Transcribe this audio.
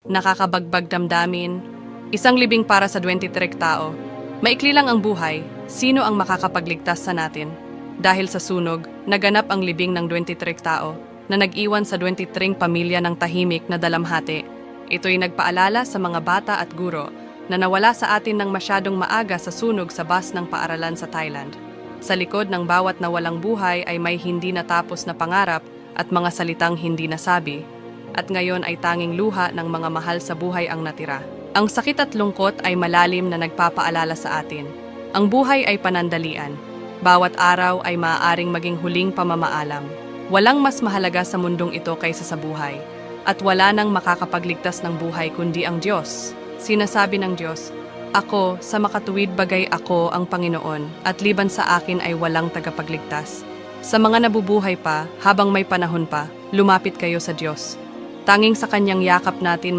nakakabagbag damdamin, isang libing para sa 23 tao. Maikli lang ang buhay, sino ang makakapagligtas sa natin? Dahil sa sunog, naganap ang libing ng 23 tao na nag-iwan sa 23 pamilya ng tahimik na dalamhati. Ito'y nagpaalala sa mga bata at guro na nawala sa atin ng masyadong maaga sa sunog sa bus ng paaralan sa Thailand. Sa likod ng bawat nawalang buhay ay may hindi natapos na pangarap at mga salitang hindi nasabi. At ngayon ay tanging luha ng mga mahal sa buhay ang natira. Ang sakit at lungkot ay malalim na nagpapaalala sa atin. Ang buhay ay panandalian. Bawat araw ay maaaring maging huling pamamaalam. Walang mas mahalaga sa mundong ito kaysa sa buhay. At wala nang makakapagligtas ng buhay kundi ang Diyos. Sinasabi ng Diyos, "Ako, sa makatuwid bagay ako ang Panginoon, at liban sa akin ay walang tagapagligtas." Sa mga nabubuhay pa, habang may panahon pa, lumapit kayo sa Diyos. Tanging sa kanyang yakap natin